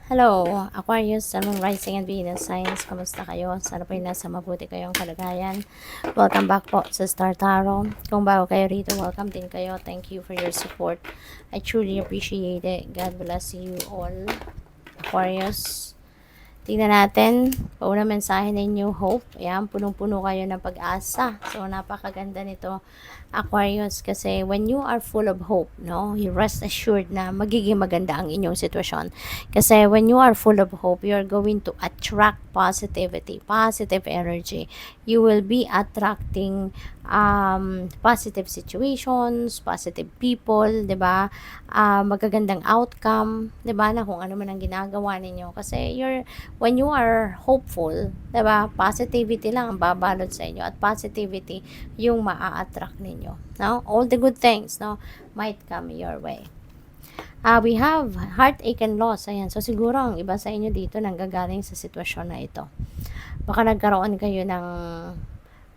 Hello, Aquarius, Sun, Moon, Rising, and Venus Signs. Kamusta kayo? Sana po nasa mabuti kayong kalagayan. Welcome back po sa Star Tarot. Kung bago kayo rito, welcome din kayo. Thank you for your support. I truly appreciate it. God bless you all, Aquarius. Tingnan natin, pauna mensahe ninyo, hope. Ayan, punong-puno kayo ng pag-asa. So, napakaganda nito, Aquarius, kasi when you are full of hope, no, you rest assured na magiging maganda ang inyong sitwasyon. Kasi when you are full of hope, you are going to attract positivity, positive energy. You will be attracting positive situations, positive people, 'di ba? Magagandang outcome, 'di ba? Na kung ano man ang ginagawa ninyo kasi when you are hopeful, 'di ba? Positivity lang ang babalot sa inyo at positivity yung maa-attract ninyo, no? All the good things, no, might come your way. We have heartache and loss. Ayan. So, siguro ang iba sa inyo dito nanggagaling sa sitwasyon na ito. Baka nagkaroon kayo ng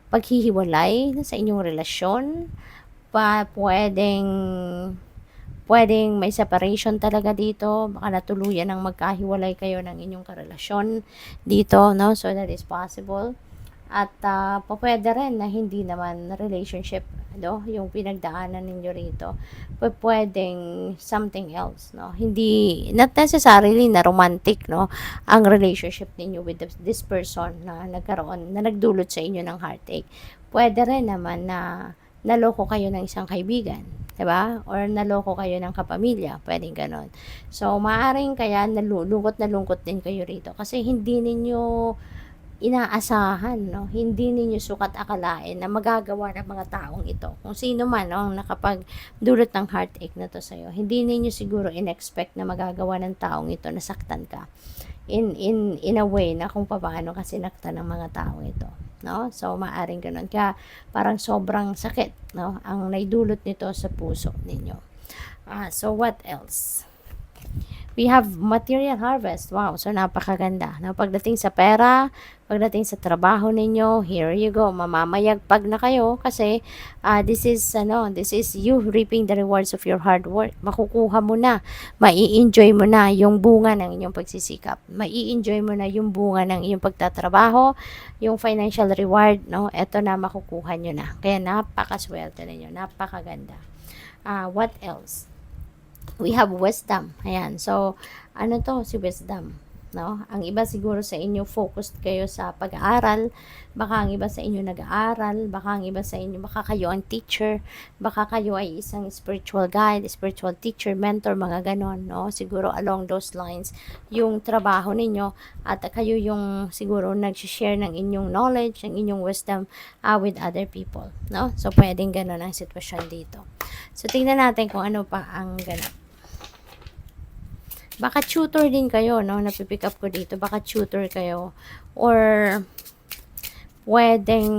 paghihiwalay sa inyong relasyon. Pwedeng may separation talaga dito. Baka natuluyan ng magkahiwalay kayo ng inyong karelasyon dito, no? So, that is possible. At pwede rin na hindi naman relationship, no? Yung pinagdaanan ninyo rito. Pwedeng something else, no? Hindi, not necessarily na romantic, no? Ang relationship ninyo with this person na nagdulot sa inyo ng heartache. Pwede rin naman na naloko kayo ng isang kaibigan, 'di ba? Or naloko kayo ng kapamilya, pwedeng ganon. So, maaaring kaya lungkot na lungkot din kayo rito kasi hindi ninyo inaasahan, no? Hindi ninyo sukat akalain na magagawa ng mga taong ito. Kung sino man, no, ang nakapagdulot ng heartache na to sa'yo, hindi ninyo siguro in-expect na magagawa ng taong ito na saktan ka. In a way na kung paano ka sinaktan ng mga taong ito, no? So, maaring ganun. Kaya parang sobrang sakit, no, ang naidulot nito sa puso ninyo. So, what else? We have material harvest. Wow, so napakaganda. No, pagdating sa pera, pagdating sa trabaho ninyo, here you go. Mamamayagpag na kayo kasi this is you reaping the rewards of your hard work. Makukuha mo na, mai-enjoy mo na yung bunga ng inyong pagsisikap. Mai-enjoy mo na yung bunga ng iyong pagtatrabaho, yung financial reward, no? Ito na makukuha nyo na. Kaya napakaswerte ninyo, napakaganda. What else? We have wisdom. Ayan. So, ano to? Si wisdom. No? Ang iba siguro sa inyo, focused kayo sa pag-aaral. Baka ang iba sa inyo nag-aaral. Baka ang iba sa inyo, baka kayo ang teacher. Baka kayo ay isang spiritual guide, spiritual teacher, mentor, mga ganon. No? Siguro along those lines, yung trabaho ninyo. At kayo yung siguro nag-share ng inyong knowledge, ng inyong wisdom with other people. No? So, pwedeng ganon ang sitwasyon dito. So, tingnan natin kung ano pa ang ganap. Baka tutor din kayo, no? Napipick up ko dito. Baka tutor kayo. Or, pwedeng,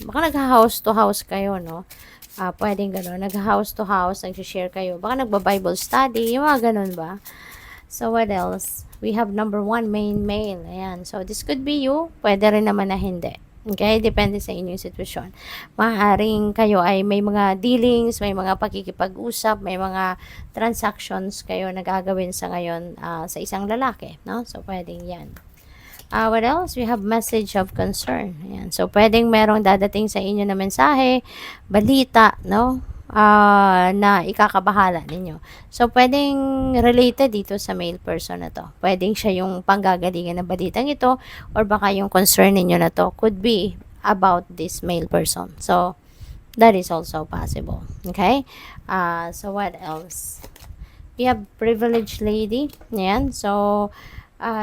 baka nag-house to house kayo, no? Pwedeng gano'n. Nag-house to house, nag-share kayo. Baka nagba-Bible study. Yung mga gano'n ba? So, what else? We have number 1, main male. Ayan. So, this could be you. Pwede rin naman na hindi. Okay? Depende sa inyong sitwasyon. Maaaring kayo ay may mga dealings, may mga pakikipag-usap, may mga transactions kayo na gagawin sa ngayon sa isang lalaki. No? So, pwedeng yan. What else? We have message of concern. Ayan. So, pwedeng merong dadating sa inyo na mensahe, balita, no? Na ikakabahala ninyo. So, pwedeng related dito sa male person na to. Pwedeng siya yung panggagalingan ng balitang ito or baka yung concern ninyo na to could be about this male person. So, that is also possible. Okay? So, what else? We have privileged lady. Ayan. So,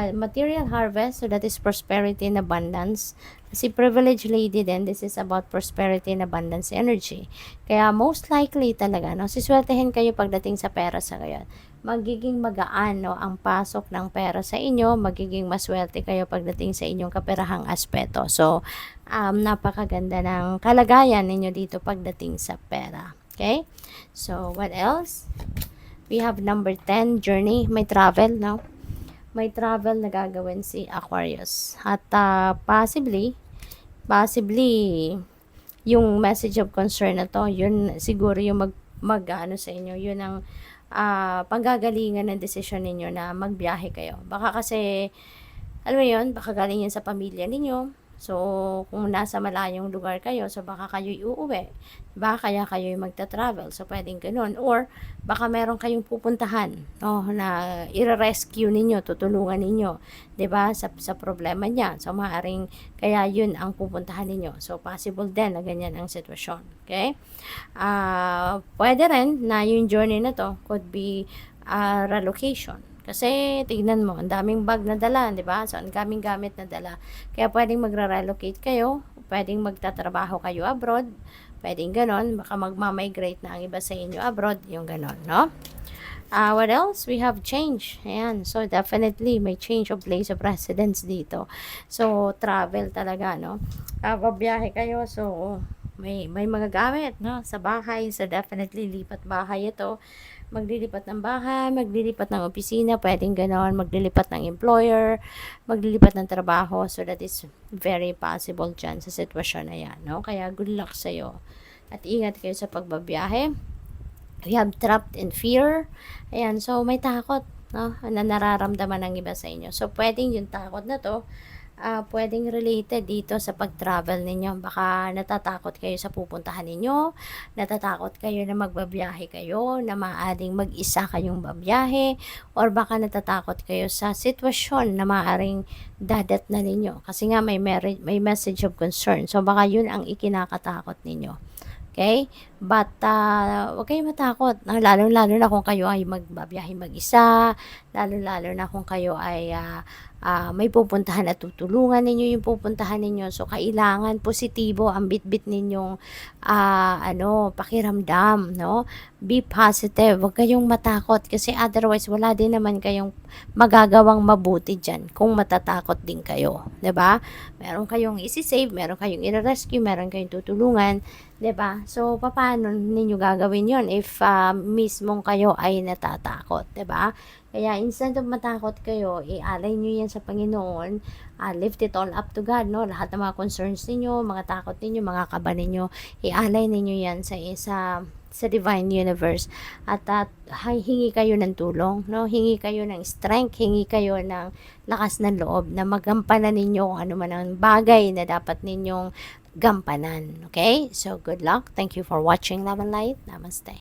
material harvest. So, that is prosperity and abundance. Si privileged lady din, this is about prosperity and abundance energy. Kaya most likely talaga, no, siswertehin kayo pagdating sa pera sa ngayon. Magiging magaan, no, ang pasok ng pera sa inyo, magiging maswerte kayo pagdating sa inyong kaperahang aspeto. So, napakaganda ng kalagayan ninyo dito pagdating sa pera. Okay? So, what else? We have number 10, journey. May travel, no? May travel na gagawin si Aquarius. At possibly, yung message of concern na to, yun siguro yung ano sa inyo, yun ang panggagalingan ng desisyon ninyo na magbiyahe kayo. Baka kasi, alam mo yun, baka galing yan sa pamilya ninyo. So, kung nasa malayong lugar kayo, so baka kayo'y uuwi. Diba? Kaya kayo'y magta-travel. So, pwedeng ganun. Or, baka meron kayong pupuntahan, no, na i-rescue ninyo, tutulungan ninyo, diba? Sa problema niya. So, maaaring kaya yun ang pupuntahan ninyo. So, possible din na ganyan ang sitwasyon. Okay? Pwede rin na yung journey na to could be relocation. Kasi, tignan mo, ang daming bag na dala, di ba? So, ang daming gamit na dala. Kaya, pwedeng magre-relocate kayo, pwedeng magtatrabaho kayo abroad, pwedeng ganon, baka magmamigrate na ang iba sa inyo abroad, yung ganon, no? What else? We have change. Ayan. So, definitely, may change of place of residence dito. So, travel talaga, no? Babiyahe kayo, so, may mga gamit, no? Sa bahay. So, definitely, lipat bahay ito. Maglilipat ng bahay, maglilipat ng opisina, pwedeng ganon, maglilipat ng employer, maglilipat ng trabaho. So, that is very possible dyan sa sitwasyon na yan, no? Kaya, good luck sa'yo. At ingat kayo sa pagbabiyahe. We have trapped in fear. Ayan, so may takot, no, na nararamdaman ng iba sa inyo. So, pwedeng yung takot na to, pwedeng related dito sa pag-travel ninyo. Baka natatakot kayo sa pupuntahan ninyo, natatakot kayo na magbabiyahe kayo, na maaaring mag-isa kayong babiyahe, or baka natatakot kayo sa sitwasyon na maaaring dadat na ninyo. Kasi nga may message of concern. So, baka yun ang ikinakatakot ninyo. Okay? But, huwag kayong matakot. Lalo-lalo na kung kayo ay magbabiyahe mag-isa, lalo-lalo na kung kayo ay may pupuntahan at tutulungan ninyo yung pupuntahan ninyo. So, kailangan positibo ang bit-bit ninyong pakiramdam, no? Be positive. Huwag kayong matakot kasi otherwise wala din naman kayong magagawang mabuti dyan kung matatakot din kayo. 'Di ba? Meron kayong isi-save, meron kayong i-rescue, meron kayong tutulungan. 'Di ba? So, paano ninyo gagawin yon if mismong kayo ay natatakot? 'Di ba? Kaya, instead of matakot kayo, ialay nyo yan sa Panginoon, lift it all up to God, no? Lahat ng mga concerns ninyo, mga takot ninyo, mga kaba ninyo, ialay ninyo yan sa Divine Universe. At hingi kayo ng tulong, no? Hingi kayo ng strength, hingi kayo ng lakas ng loob na magampanan ninyo kung ano man ang bagay na dapat ninyong gampanan. Okay? So, good luck. Thank you for watching Love and Light. Namaste.